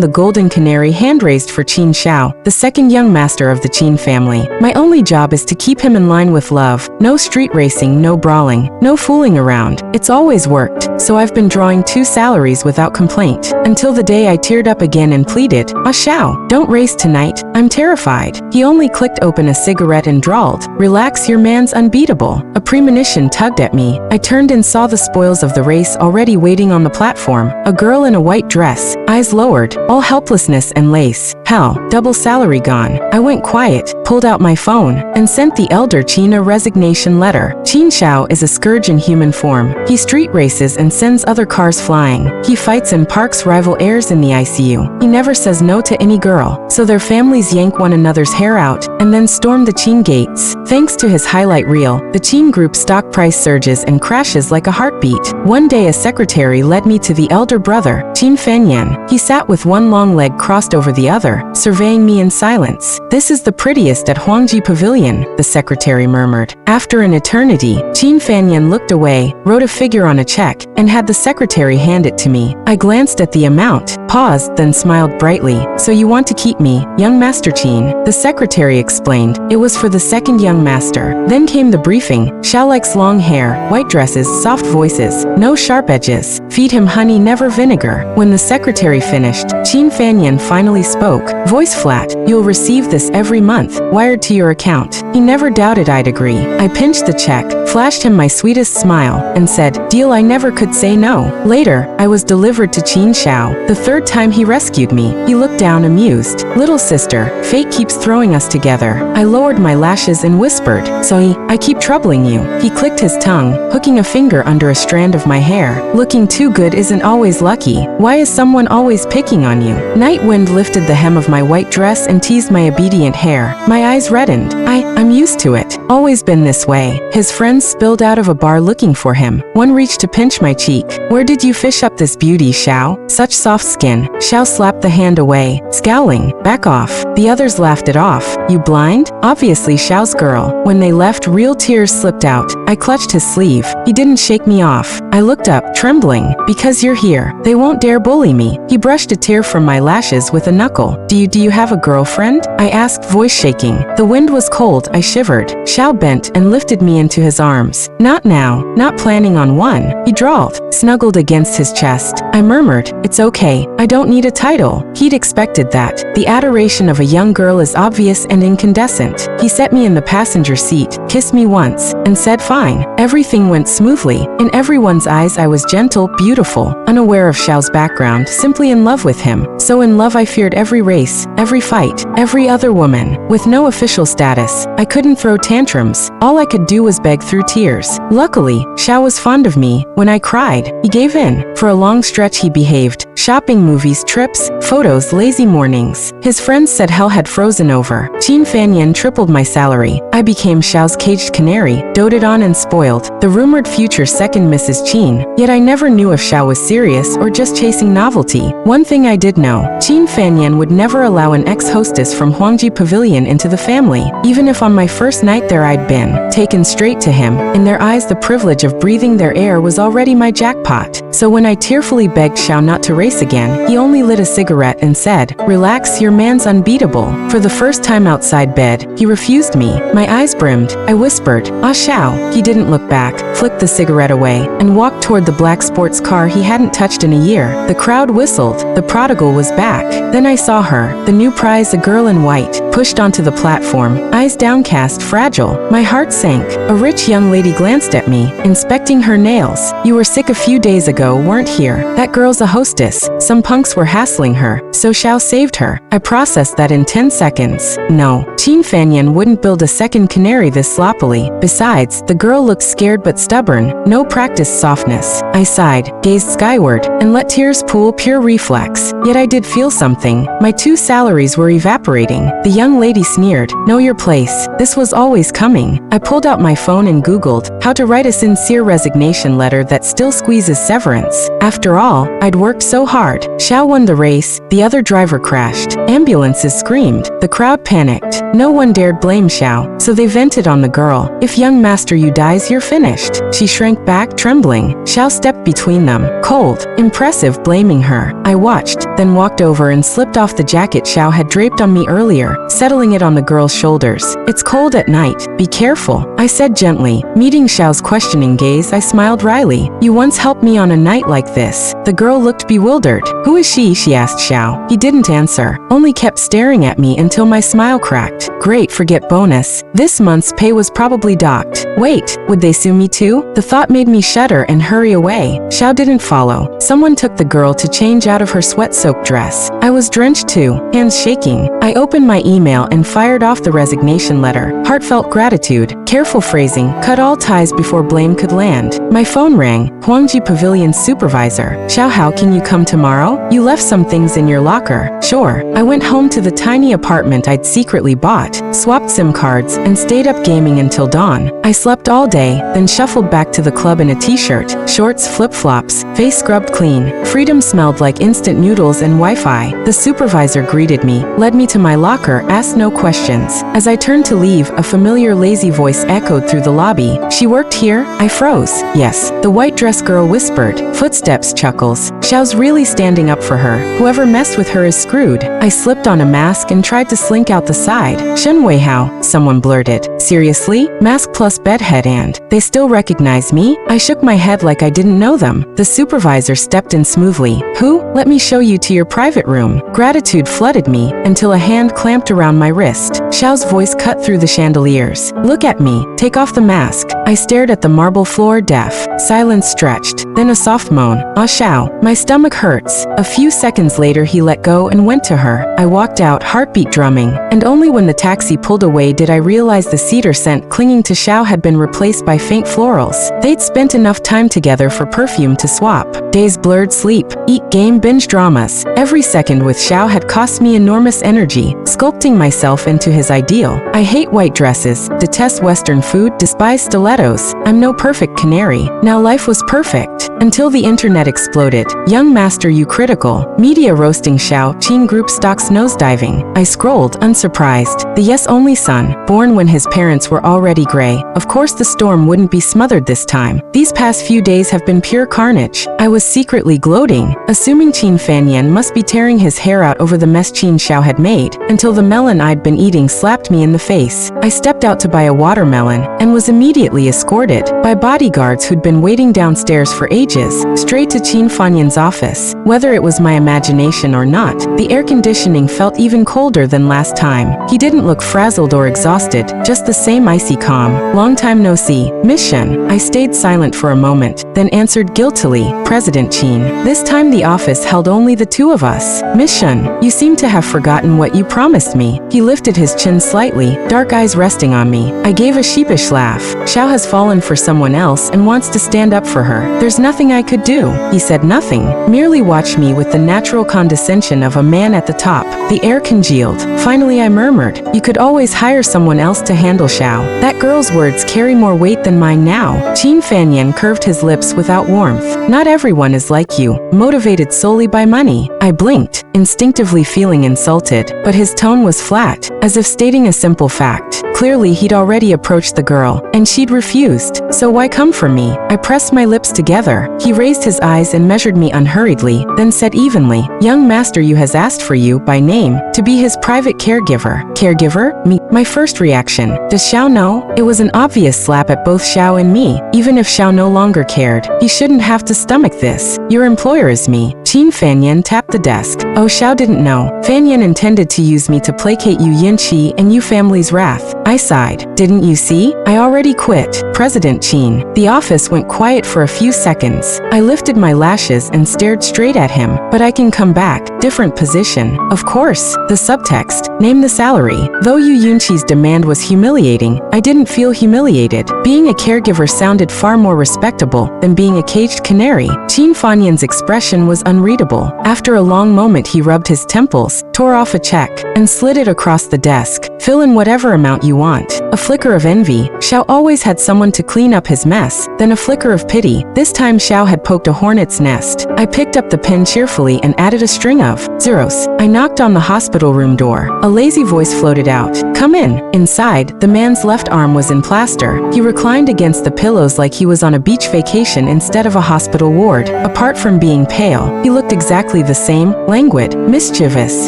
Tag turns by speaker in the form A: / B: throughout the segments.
A: the golden canary hand-raised for Qin Shao, the second young master of the Qin family. My only job is to keep him in line with love. No street racing, no brawling, no fooling around. It's always worked, so I've been drawing 2 salaries without complaint. Until the day I teared up again and pleaded, "Ah Shao, don't race tonight, I'm terrified." He only clicked open a cigarette and drawled, "Relax, your man's unbeatable." A premonition tugged at me. I turned and saw the spoils of the race already waiting on the platform. A girl in a white dress, eyes lowered, all helplessness and lace. Hell, double salary gone. I went quiet, pulled out my phone, and sent the elder Qin a resignation letter. Qin Shao is a scourge in human form. He street races and sends other cars flying. He fights and parks rival heirs in the ICU. He never says no to any girl, so their families yank one another's hair out and then storm the Qin gates. Thanks to his highlight reel, the Qin group stock price surges and crashes like a heartbeat. One day a secretary led me to the elder brother, Qin Fanyan. He sat with one long leg crossed over the other, surveying me in silence. "This is the prettiest at Huangji Pavilion," the secretary murmured. After an eternity, Qin Fanyan looked away, wrote a figure on a check, and had the secretary hand it to me. I glanced at the amount, paused, then smiled brightly. "So you want to keep me, young Master Qin?" The secretary explained. It was for the second young master. Then came the briefing. Shao likes long hair, white dresses, soft voices, no sharp edges. Feed him honey, never vinegar. When the secretary finished, Qin Fanyan finally spoke, voice flat, "You'll receive this every month, wired to your account." He never doubted I'd agree. I pinched the check, flashed him my sweetest smile, and said, "Deal I never could say no." Later, I was delivered to Qin Shao. The third time he rescued me, he looked down amused. "Little sister, fate keeps throwing us together." I lowered my lashes and whispered, "So I keep troubling you." He clicked his tongue, hooking a finger under a strand of my hair. "Looking too good isn't always lucky. Why is someone always picking on you?" Night wind lifted the hem of my white dress and teased my obedient hair. My eyes reddened. I'm used to it. Always been this way. His friends spilled out of a bar looking for him. One reached to pinch my cheek. "Where did you fish up this beauty, Shao? Such soft skin." Shao slapped the hand away, scowling. "Back off." The others laughed it off. "You blind?" Obviously Shao's girl. When they left, real tears slipped out. I clutched his sleeve. He didn't shake me off. I looked up, trembling. "Because you're here, they won't dare bully me." He brushed a tear from my lashes with a knuckle. Do you have a girlfriend?" I asked, voice shaking. The wind was cold. I shivered. Shao bent and lifted me into his arms. "Not now, not planning on one," he drawled, snuggled against his chest. I murmured, "It's okay, I don't need a title." He'd expected that. The adoration of a young girl is obvious and incandescent. He set me in the passenger seat, kissed me once, and said fine. Everything went smoothly. In everyone's eyes I was gentle, beautiful, unaware of Shao's background, simply in love with him. So in love I feared every race, every fight, every other woman. With no official status, I couldn't throw tantrums. All I could do was beg through tears. Luckily, Shao was fond of me. When I cried, he gave in. For a long stretch he behaved. Shopping, movies, trips, photos, lazy mornings. His friends said hell had frozen over. Qin Fanyan tripled my salary. I became Shao's caged canary, doted on and spoiled, the rumored future second Mrs. Qin. Yet I never knew if Shao was serious or just chasing novelty. One thing I did know, Qin Fanyan would never allow an ex-hostess from Huangji Pavilion into the family. Even if on my first night there I'd been taken straight to him, in their eyes the privilege of breathing their air was already my jackpot. So when I tearfully begged Shao not to race again, he only lit a cigarette and said, "Relax, your man's unbeatable." For the first time outside bed, he refused me. My eyes brimmed. I whispered, "Ah Shao." He didn't look back, flicked the cigarette away, and walked toward the black sports car he hadn't touched in a year. The crowd whistled. The prodigal was back. Then I saw her, the new prize, a girl in white, pushed onto the platform, eyes downcast, fragile. My heart sank. A rich young lady glanced at me, inspecting her nails. "You were sick a few days ago, weren't here? That girl's a hostess. Some punks were hassling her, so Shao saved her." I processed that in 10 seconds. No, Qin Fanyan wouldn't build a second canary this sloppily. Besides, the girl looked scared but stubborn, no practiced softness. I sighed, gazed skyward, and let tears pool, pure reflex. Yet I did feel something. My 2 salaries were evaporating. The young lady sneered, "Know your place. This was always coming." I pulled out my phone and Googled how to write a sincere resignation letter that still squeezes severance. After all, I'd worked so hard. Shao won the race, the other driver crashed. Ambulances screamed. The crowd panicked. No one dared blame Shao, so they vented on the girl. "If young master you dies, you're finished." She shrank back, trembling. Xiao stepped between them, cold, impressive, blaming her. I watched, then walked over and slipped off the jacket Xiao had draped on me earlier, settling it on the girl's shoulders. "It's cold at night. Be careful," I said gently. Meeting Xiao's questioning gaze, I smiled wryly. "You once helped me on a night like this." The girl looked bewildered. "Who is she?" she asked Xiao. He didn't answer, only kept staring at me until my smile cracked. "Great, forget bonus. This month's pay was probably docked." Wait, would they sue me too? The thought made me shudder and hurry away. Xiao didn't follow. Someone took the girl to change out of her sweat-soaked dress. I was drenched too, hands shaking. I opened my email and fired off the resignation letter. Heartfelt gratitude, careful phrasing, cut all ties before blame could land. My phone rang. Huangji Pavilion's supervisor. "Xiao, how can you come tomorrow? You left some things in your locker." "Sure." I went home to the tiny apartment I'd secretly bought, swapped SIM cards, and stayed up gaming until dawn. I slept all day, then shuffled back to the club in a t-shirt, shorts, flip-flops, face scrubbed clean. Freedom smelled like instant noodles and Wi-Fi. The supervisor greeted me, led me to my locker, asked no questions. As I turned to leave, a familiar lazy voice echoed through the lobby. "She worked here?" I froze. "Yes," the white dress girl whispered. Footsteps, chuckles. "Xiao's really standing up for her. Whoever messed with her is screwed." I slipped on a mask and tried to slink out the side. "Shen Weihao," someone blurted. "Seriously? Mask plus bedhead and they still recognize me?" I shook my head like I didn't know them. The supervisor stepped in smoothly. "Who? Let me show you to your private room." Gratitude flooded me until a hand clamped around my wrist. Xiao's voice cut through the chandeliers. "Look at me. Take off the mask." I stared at the marble floor, deaf. Silence stretched. Then a soft moan. "Ah, Xiao, my stomach hurts." A few seconds later he let go and went to her. I walked out, heartbeat drumming, and only when the taxi pulled away did I realize the cedar scent clinging to Xiao had been replaced by faint florals. They'd spent enough time together for perfume to swap. Days blurred, sleep, eat, game, binge dramas. Every second with Xiao had cost me enormous energy, sculpting myself into his ideal. I hate white dresses, detest Western food, despise stilettos. I'm no perfect canary. Now life was perfect. Until the internet exploded. Young master, you critical. Media roasting Xiao, Qin group stocks nosediving. I scrolled, unsurprised. The yes-only son, born when his parents were already gray. Of course the storm wouldn't be smothered this time. These past few days have been pure carnage. I was secretly gloating, assuming Qin Fanyan must be tearing his hair out over the mess Qin Shao had made, until the melon I'd been eating slapped me in the face. I stepped out to buy a watermelon, and was immediately escorted by bodyguards who'd been waiting downstairs for ages, straight to Qin Fanyan's office. Whether it was my imagination or not, the air conditioning felt even colder than last time. He didn't look frazzled or exhausted, just the same icy calm. "Long time no see, Miss Shen." I stayed silent for a moment, then answered guiltily, "President Qin." This time the office held only the two of us. "Miss Shen, you seem to have forgotten what you promised me." He lifted his chin slightly, dark eyes resting on me. I gave a sheepish laugh. "Xiao has fallen for someone else and wants to stand up for her. There's nothing I could do." He said nothing, merely watched me with the natural condescension of a man at the top. The air congealed. Finally I murmured, "You could always hire someone else to handle Xiao." That girl's words carry more weight than mine now. Qin Fanyan curved his lips without warmth. "Not everyone is like you, motivated solely by money." I blinked, instinctively feeling insulted, but his tone was flat, as if stating a simple fact. Clearly he'd already approached the girl, and she'd refused. So why come for me? I pressed my lips together. He raised his eyes and measured me unhurriedly, then said evenly, "Young master Yu has asked for you, by name, to be his private caregiver." Caregiver? Me? My first reaction. Does Xiao know? It was an obvious slap at both Xiao and me. Even if Xiao no longer cared, he shouldn't have to stomach this. "Your employer is me." Qin Fanyan tapped the desk. Oh, Xiao didn't know. Fanyan intended to use me to placate Yu Yinqi and Yu family's wrath. I sighed. "Didn't you see? I already quit." President Qin. The office went quiet for a few seconds. I lifted my lashes and stared straight at him. "But I can come back. Different position." "Of course." The subtext. "Name the salary." Though Yu Yunqi's demand was humiliating, I didn't feel humiliated. Being a caregiver sounded far more respectable than being a caged canary. Qin Fanyan's expression was unreadable. After a long moment he rubbed his temples, tore off a check, and slid it across the desk. "Fill in whatever amount you want." A flicker of envy. Shao always had someone to clean up his mess. Then a flicker of pity. This time Shao had poked a hornet's nest. I picked up the pen cheerfully and added a string of zeros. I knocked on the hospital room door. A lazy voice floated out. Come in. Inside, the man's left arm was in plaster. He reclined against the pillows like he was on a beach vacation instead of a hospital ward. Apart from being pale, he looked exactly the same, languid, mischievous,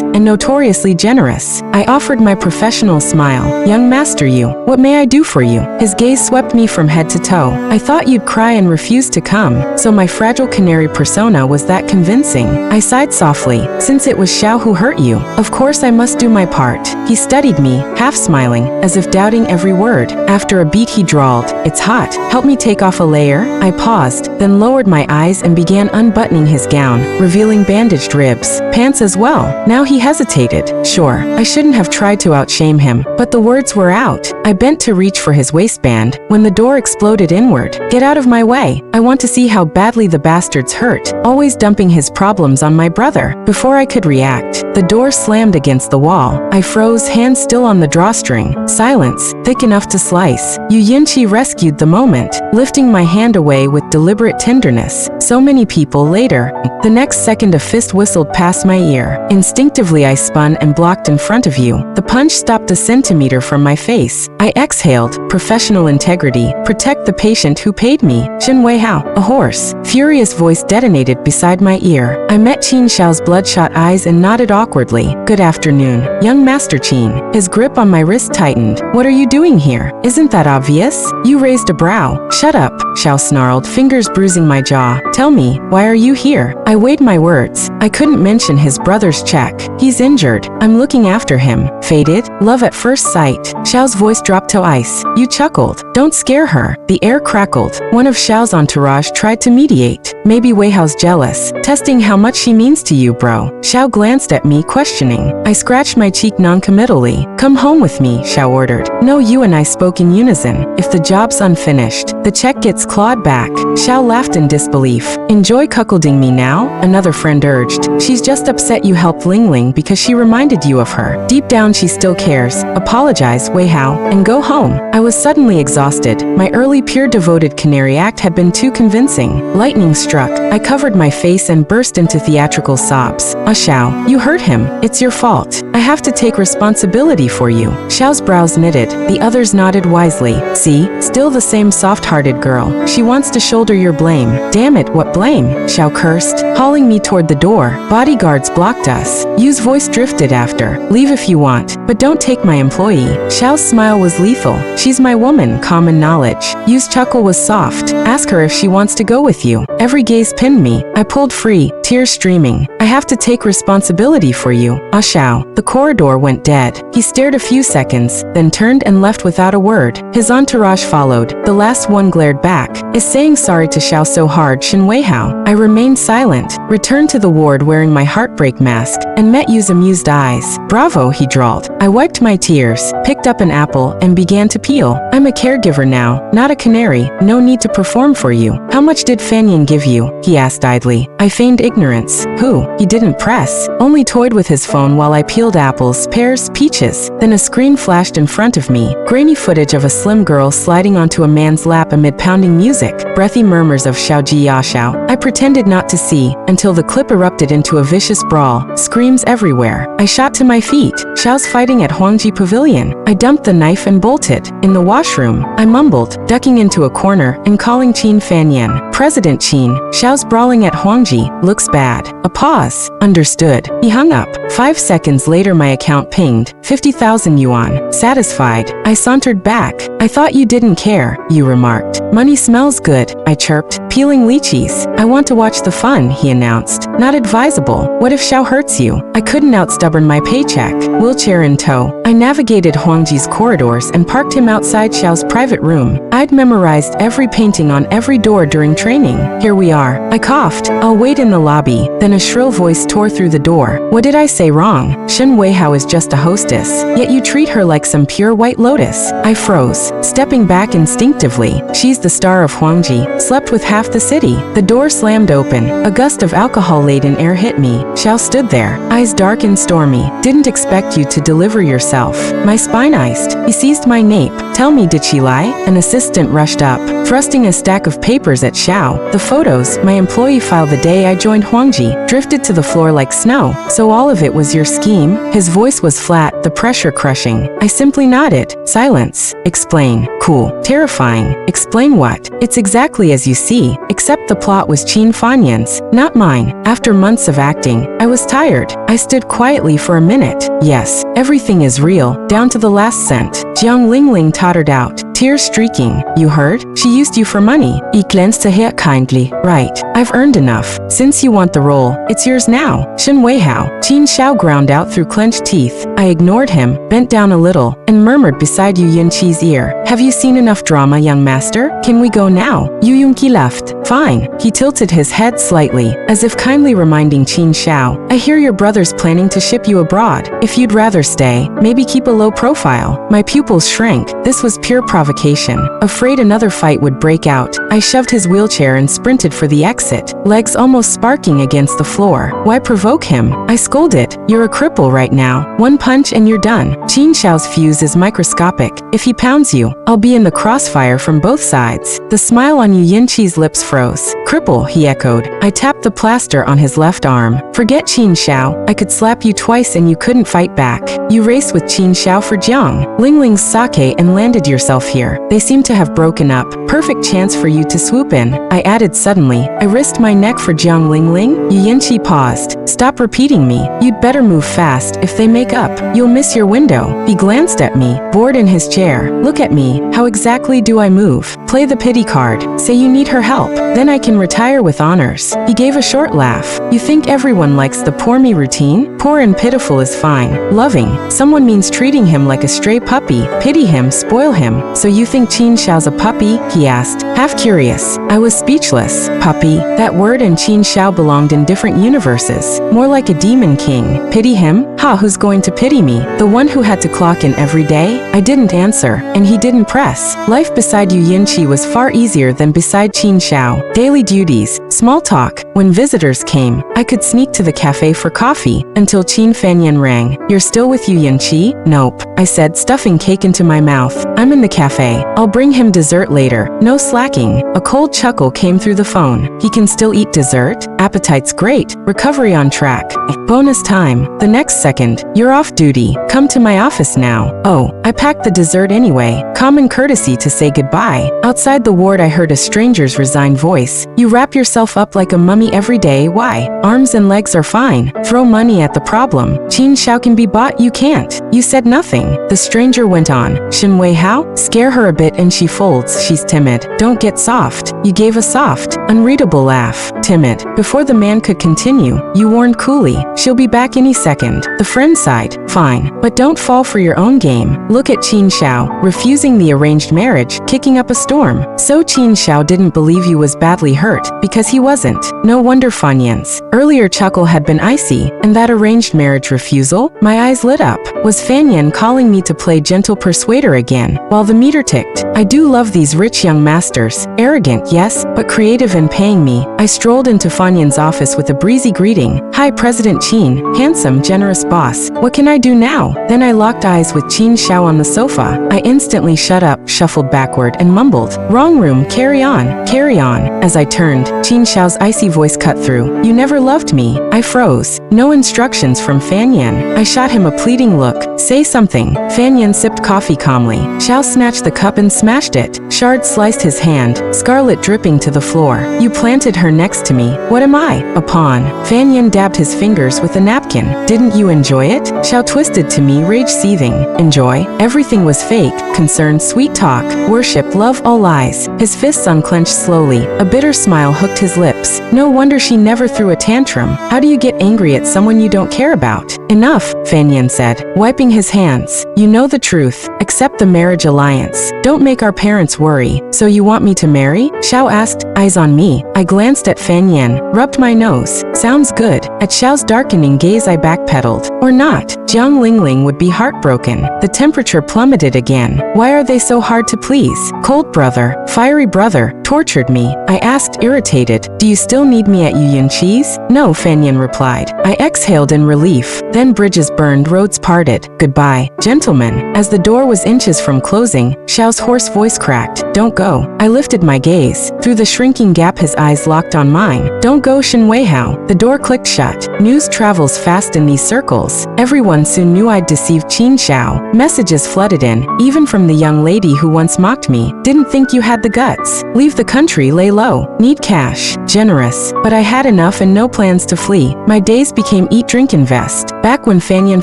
A: and notoriously generous. I offered my professional smile. Young master, what may I do for you? His gaze swept me from head to toe. I thought you'd cry and refuse to come, so my fragile canary persona was that convincing. I sighed softly. Since it was Shao who hurt you, of course I must do my part. He studied me, half smiling, as if doubting every word. After a beat he drawled, It's hot. Help me take off a layer? I paused, then lowered my eyes and began unbuttoning his gown, revealing bandaged ribs, pants as well. Now he hesitated. Sure, I shouldn't have tried to outshame him, but the words were out. I bent to reach for his waistband when the door exploded inward. Get out of my way. I want to see how badly the bastard's hurt, always dumping his problems on my brother. Before I could react, the door slammed against the wall. I froze, hands still on the drawstring. Silence, thick enough to slice. Yu Yinchi rescued the moment, lifting my hand away with deliberate tenderness. So many people later. The next second a fist whistled past my ear. Instinctively I spun and blocked in front of you. The punch stopped a centimeter from my face. I exhaled, professional integrity. Protect the patient who paid me. Xin Weihao, a hoarse, furious voice detonated beside my ear. I met Qin Shao's bloodshot eyes and nodded awkwardly. Good afternoon, young Master Qin. His grip on my wrist tightened. What are you doing here? Isn't that obvious? You raised a brow. Shut up, Shao snarled, fingers bruising my jaw. Tell me, why are you here? I weighed my words. I couldn't mention his brother's check. He's injured. I'm looking after him. Fated? Love at first sight. Shao's voice dropped to ice. You chuckled. Don't scare her. The air crackled. One of Shao's entourage tried to mediate. Maybe Weihao's jealous. Testing how much she means to you, bro. Shao glanced at me, questioning. I scratched my cheek non-committally. Come home with me, Shao ordered. No, you and I spoke in unison. If the job's unfinished, the check gets clawed back. Shao laughed in disbelief. Enjoy cuckolding me now? Another friend urged. She's just upset you helped Ling Ling because she reminded you of her. Deep down she still cares. Apologize, Weihao, and go home. I was suddenly exhausted. My early pure devoted canary act had been too convincing. Lightning struck. I covered my face and burst into theatrical sobs. Shao, you hurt him. It's your fault. I have to take responsibility for you. Shao's brows knitted. The others nodded wisely. See, still the same soft-hearted girl. She wants to shoulder your blame. Damn it, what blame? Shao cursed, hauling me toward the door. Bodyguards blocked us. Yu's voice drifted after. Leave if you want, but don't take my employee. Shao's smile was lethal. She's my woman, common knowledge. Yu's chuckle was soft. Ask her if she wants to go with you. Every gaze pinned me. I pulled free, tears streaming. I have to take responsibility for you. Shao. The corridor went dead. He stared a few seconds, then turned and left without a word. His entourage followed. The last one glared back. Is saying sorry to Shao so hard, Xin Weihao? I remained silent, returned to the ward wearing my heartbreak mask, and met Yu's amused eyes. Bravo, he drawled. I wiped my tears, picked up an apple, and began to peel. I'm a caregiver now, not a canary. No need to perform for you. How much did Fanyan give you? He asked idly. I feigned ignorance. Who? He didn't press, only toyed with his phone while I peeled apples, pears, peaches. Then a screen flashed in front of me. Grainy footage of a slim girl sliding onto a man's lap amid pounding music. Breathy murmurs of Shao Ji Ya Shao. I pretended not to see, until the clip erupted into a vicious brawl. Screams everywhere. I shot to my feet. Shao's fighting at Huangji Pavilion. I dumped the knife and bolted. In the washroom, I mumbled, ducking into a corner and calling Qin Fanyan. President Qin, Shao's brawling at Huangji. Looks bad. A pause. Understood. He hung up. 5 seconds later my account pinged. 50,000 yuan. Satisfied. I sauntered back. I thought you didn't care, you remarked. Money smells good, I chirped, peeling lychees. I want to watch the fun, he announced. Not advisable. What if Shao hurts you? I couldn't outstubborn my paycheck. Wheelchair in tow. I navigated Huangji's corridors and parked him outside Shao's private room. I'd memorized every painting on every door during training. Here we are. I coughed. I'll wait in the lobby. Then a shrill voice tore through the door. What did I say wrong? Xin Weihao is just a hostess. goddess, yet you treat her like some pure white lotus. I froze, stepping back instinctively. She's the star of Huangji, slept with half the city. The door slammed open. A gust of alcohol-laden air hit me. Shao stood there, eyes dark and stormy. Didn't expect you to deliver yourself. My spine iced. He seized my nape. Tell me, did she lie? An assistant rushed up, thrusting a stack of papers at Shao. The photos, my employee file the day I joined Huangji, drifted to the floor like snow. So all of it was your scheme? His voice was flat, the pressure crushing. I simply nodded. Silence. Explain. Cool. Terrifying. Explain what? It's exactly as you see, except the plot was Qin Fanyan's, not mine. After months of acting, I was tired. I stood quietly for a minute. Yes, everything is real, down to the last cent. Jiang Lingling tottered out, tears streaking. You heard? She used you for money. He glanced to her kindly. Right. I've earned enough. Since you want the role, it's yours now. Shen Weihao. Qin Shao ground out through clenched teeth. I ignored him, bent down a little, and murmured beside Yu Yunqi's ear. Have you seen enough drama, young master? Can we go now? Yu Yunqi left. Fine. He tilted his head slightly, as if kindly reminding Qin Shao. I hear your brother's planning to ship you abroad. If you'd rather stay, maybe keep a low profile. My pupils shrank. This was pure provocation. Afraid another fight would break out, I shoved his wheelchair and sprinted for the exit, legs almost sparking against the floor. Why provoke him? I scolded. You're a cripple right now. One punch and you're done. Qin Shao's fuse is microscopic. If he pounds you, I'll be in the crossfire from both sides. The smile on Yu Yunqi's lips froze. Cripple, he echoed. I tapped the plaster on his left arm. Forget Qin Shao. I could slap you twice and you couldn't fight back. You raced with Qin Shao for Jiang Lingling's sake and landed yourself here. They seem to have broken up. Perfect chance for you to swoop in. I added suddenly. I risked my neck for Jiang Lingling. Yu Yunqi paused. Stop repeating me. You'd better move fast. If they make up, you'll miss your window. He glanced at me, bored in his chair. Look at me. How exactly do I move? Play the pity card. Say you need her help. Then I can retire with honors. He gave a short laugh. You think everyone likes the poor me routine? Poor and pitiful is fine. Loving someone means treating him like a stray puppy. Pity him, spoil him. So you think Qin Shao's a puppy? He asked, half curious. I was speechless. Puppy. That word and Qin Shao belonged in different universes. More like a demon king. Pity him? Ha, who's going to pity me? The one who had to clock in every day? I didn't answer, and he didn't press. Life beside Yu Yunqi was far easier than beside Qin Shao. Daily duties, small talk. When visitors came, I could sneak to the cafe for coffee, until Qin Fanyan rang. You're still with Yu Yunqi? Nope, I said, stuffing cake into my mouth. I'm in the cafe. I'll bring him dessert later. No slacking. A cold chuckle came through the phone. He can still eat dessert? Appetite's great. Recovery on track. Bonus time. The next second, you're off duty. Come to my office now. Oh, I packed the dessert anyway. Common courtesy to say goodbye. Outside the ward I heard a stranger's resigned voice. You wrap yourself up like a mummy every day. Why? Arms and legs are fine. Throw money at the problem. Qin Shao can be bought, you can't. You said nothing. The stranger went on. Shen Weihao? Scare her a bit and she folds. She's timid. Don't get soft. You gave a soft, unreadable laugh. Timid. Before the man could continue, you warned coolly. She'll be back any second. The friend sighed. Fine. But don't fall for your own game. Look at Qin Shao, refusing the arranged marriage, kicking up a storm. So Qin Shao didn't believe you was badly hurt, because he wasn't. No wonder Fanyan's earlier chuckle had been icy, and that arranged marriage refusal? My eyes lit up. Was Fanyan calling me to play gentle persuader again, while the meter ticked? I do love these rich young masters. Arrogant, yes, but creative and paying me. I strolled into Fanyan's office with a breezy greeting. Hi, President Qin. Handsome, generous boss. What can I do now? Then I locked eyes with Qin Shao on the sofa. I instantly shut up, shuffled backward, and mumbled. Wrong room, carry on, carry on. As I turned, Qin Shao's icy voice cut through. You never loved me. I froze. No instructions from Fanyan. I shot him a pleading look. Say something. Fanyan sipped coffee calmly. Shao snatched the cup and smashed it. Shards sliced his hand, scarlet dripping to the floor. You planted her next to me. What am I? A pawn. Fanyan dabbed his fingers with a napkin. Didn't you enjoy it? Shao twisted to me, rage seething. Enjoy? Everything was fake. Concern, sweet talk, worship, love, all lies. His fists unclenched slowly. A bitter smile hooked his lips. No wonder she never threw a tantrum. How do you get angry at someone you don't care about? Enough, Fanyan said, wiping his hands. silence. You know the truth. Accept the marriage alliance. Don't make our parents worry. So you want me to marry? Shao asked, eyes on me. I glanced at Fan Yan, rubbed my nose. Sounds good. At Xiao's darkening gaze I backpedaled. Or not. Jiang Lingling would be heartbroken. The temperature plummeted again. Why are they so hard to please? Cold brother, fiery brother, tortured me. I asked, irritated, do you still need me at Yuyan Cheese? No, Fan Yan replied. I exhaled in relief. Then bridges burned, roads parted. Goodbye, gentlemen. As the door was inches from closing, Xiao's hoarse voice cracked. Don't go. I lifted my gaze. Through the shrinking gap his eyes locked on mine. Don't go, Shen Weihao. The door clicked shut. News travels fast in these circles. Everyone soon knew I'd deceived Qin Shao. Messages flooded in, even from the young lady who once mocked me. Didn't think you had the guts. Leave the country, lay low. Need cash. Generous. But I had enough and no plans to flee. My days became eat, drink, invest. Back when Fan Yan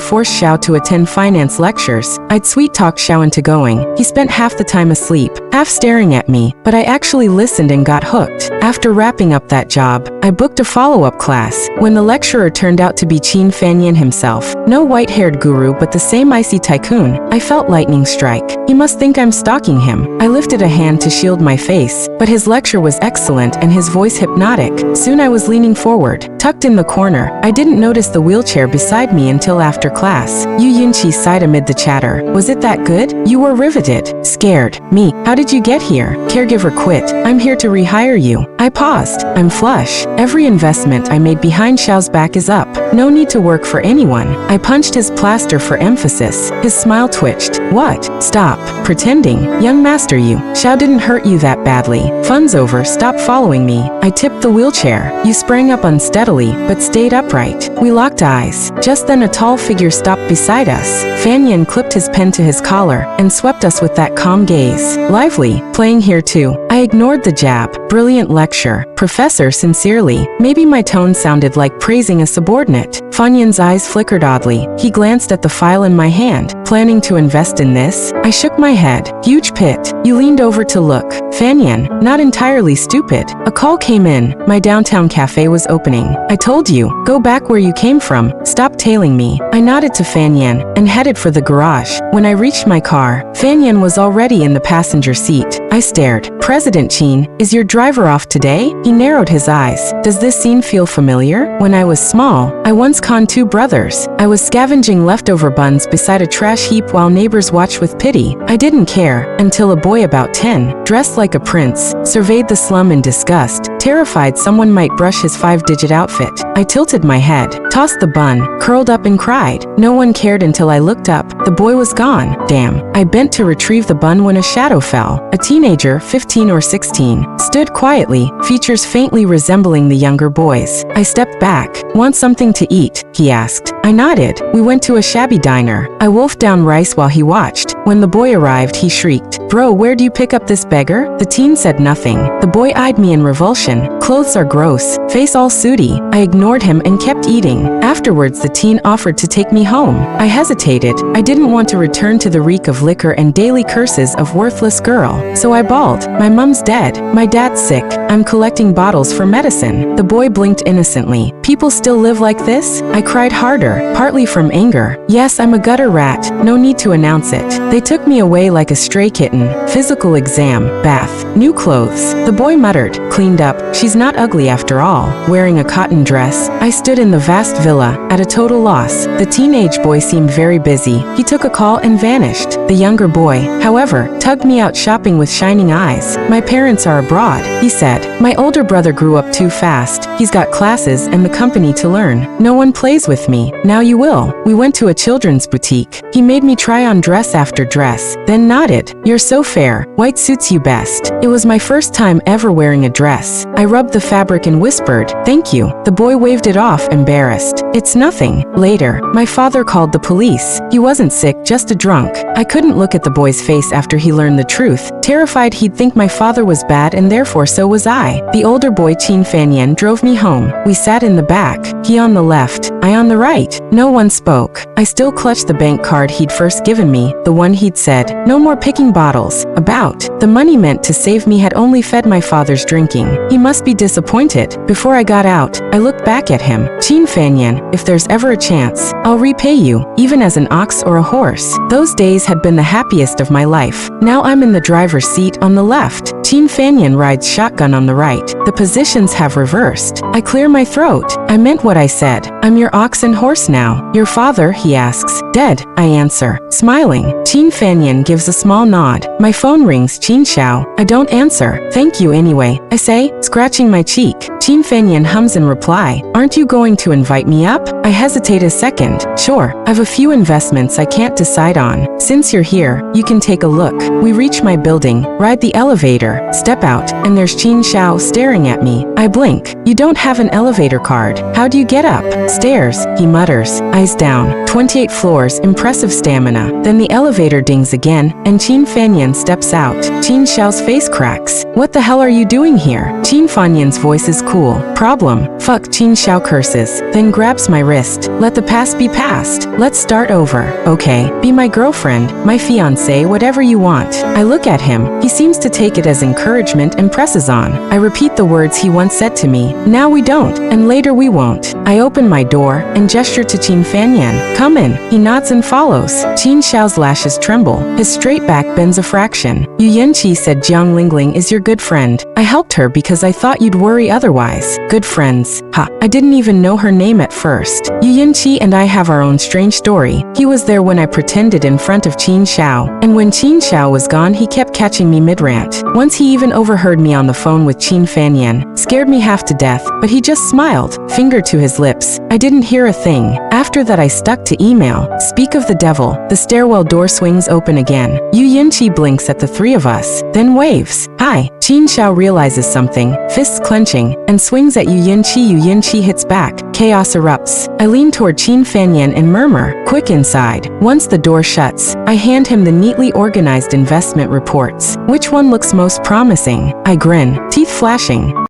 A: forced Xiao to attend finance lectures, I'd sweet-talk Xiao into going. He spent half the time asleep, half staring at me, but I actually listened and got hooked. After wrapping up that job, I booked a follow-up class. When the lecturer turned out to be Qin Fan Yan himself, no white-haired guru but the same icy tycoon, I felt lightning strike. He must think I'm stalking him. I lifted a hand to shield my face, but his lecture was excellent and his voice hypnotic. Soon I was leaning forward, tucked in the corner. I didn't notice the wheelchair beside me until after class. Yu Yunqi sighed amid the chatter. Was it that good? You were riveted. Scared. Me. How did you get here? Caregiver quit. I'm here to rehire you. I paused. I'm flush. Every investment I made behind Xiao's back is up. No need to work for anyone. I punched his plaster for emphasis. His smile twitched. What? Stop. Pretending. Young master, you. Xiao didn't hurt you that badly. Fun's over. Stop following me. I tipped the wheelchair. You sprang up unsteadily, but stayed upright. We locked eyes. Just then a tall figure stopped beside us. Fan Yan clipped his pen to his collar and swept us with that calm gaze. Lively. Playing here too. I ignored the jab. Brilliant lecture. Professor, sincerely. Maybe my tone sounded like praising a subordinate. Fan Yan's eyes flickered oddly. He glanced at the file in my hand. Planning to invest in this? I shook my head. Huge pit. You leaned over to look. Fan Yan, not entirely stupid. A call came in. My downtown cafe was opening. I told you, go back where you came from. Stop tailing me. I nodded to Fan Yan and headed for the garage. When I reached my car, Fan Yan was already in the passenger seat. I stared. President Qin, is your driver off today? He narrowed his eyes. Does this scene feel familiar? When I was small, I once conned two brothers. I was scavenging leftover buns beside a trash heap while neighbors watched with pity. I didn't care until a boy about 10, dressed like a prince, surveyed the slum in disgust, terrified someone might brush his 5-digit outfit. I tilted my head, tossed the bun, curled up and cried. No one cared until I looked up. The boy was gone. Damn. I bent to retrieve the bun when a shadow fell. A teenager, 15 or 16, stood quietly, features faintly resembling the younger boy's. I stepped back. Want something to eat? He asked. I nodded. We went to a shabby diner. I wolfed down rice while he watched. When the boy arrived, he shrieked, Bro, where do you pick up this beggar? The teen said nothing. The boy eyed me in revulsion. Clothes are gross. Face all sooty. I ignored him and kept eating. Afterwards, the teen offered to take me home. I hesitated. I didn't want to return to the reek of liquor and daily curses of worthless girl. So I bawled. My mom's dead. My dad's sick. I'm collecting bottles for medicine. The boy blinked innocently. People still live like this? I cried harder, partly from anger. Yes, I'm a gutter rat. No need to announce it. They took me away like a stray kitten. Physical exam, bath, new clothes. The boy muttered, cleaned up. She's not ugly after all. Wearing a cotton dress, I stood in the vast villa, at a total loss. The teenage boy seemed very busy. He took a call and vanished. The younger boy, however, tugged me out shopping with shining eyes. My parents are abroad, he said. My older brother grew up too fast. He's got classes and the company to learn. No one plays with me. Now you will. We went to a children's boutique. He made me try on dress after dress, then nodded. You're so fair. White suits you best. It was my first time ever wearing a dress. I rubbed the fabric and whispered, thank you. The boy waved it off, embarrassed. It's nothing. Later, my father called the police. He wasn't sick, just a drunk. I couldn't look at the boy's face after he learned the truth, terrified he'd think my father was bad and therefore so was I. The older boy, Qin Fan Yan, drove me home. We sat in the back, he on the left, I on the right. No one spoke. I still clutched the bank card he'd first given me, the one he'd said, no more picking bottles, about. The money meant to save me had only fed my father's drinking. He must be disappointed. Before I got out, I looked back at him. Qin Fan Yan, if there's ever a chance, I'll repay you, even as an ox or a horse. Those days had been the happiest of my life. Now I'm in the driver's seat on the left. Qin Fanyan rides shotgun on the right. The positions have reversed. I clear my throat. I meant what I said. I'm your ox and horse now. Your father, he asks. Dead, I answer, smiling. Qin Fanyan gives a small nod. My phone rings. Qin Shao. I don't answer. Thank you anyway, I say, scratching my cheek. Qin Fanyan hums in reply. Aren't you going to invite me up? I hesitate a second. Sure, I've a few investments I can't decide on. Since you're here, you can take a look. We reach my building, ride the elevator, step out, and there's Qin Shao staring at me. I blink. You don't have an elevator card. How do you get up? Stairs, he mutters, eyes down. 28 floors, impressive stamina. Then the elevator dings again, and Qin Fanyan steps out. Qin Shao's face cracks. What the hell are you doing here? Qin Fanyan's voice is cool. Problem. Fuck, Qin Shao curses, then grabs my wrist. Let the past be past. Let's start over. Okay, be my girlfriend, my fiancé, whatever you want. I look at him. He seems to take it as encouragement and presses on. I repeat the words he once said to me. Now we don't, and later we won't. I open my door and gesture to Qin Fanyan. Come in. He nods and follows. Qin Shao's lashes tremble. His straight back bends a fraction. Yu Yanqi said Jiang Lingling is your good friend. I helped her because I thought you'd worry otherwise. Good friends. Ha. I didn't even know her name at first. Yu Yanqi and I have our own strange story. He was there when I pretended in front of Qin Shao. And when Qin Shao was gone, he kept catching me mid-rant. Once he even overheard me on the phone with Qin Fanyan. Scared me half to death, but he just smiled, finger to his lips. I didn't hear a thing. After that I stuck to email. Speak of the devil. The stairwell door swings open again. Yu Yanqi blinks at the three of us, then waves. Hi. Qin Shao realizes something, fists clenching, and swings at Yu Yanqi. Yu Yanqi hits back. Chaos erupts. I lean toward Qin Fanyan and murmur, quick inside. Once the door shuts, I hand him the neatly organized investment reports. Which one looks most promising? I grin, teeth flashing.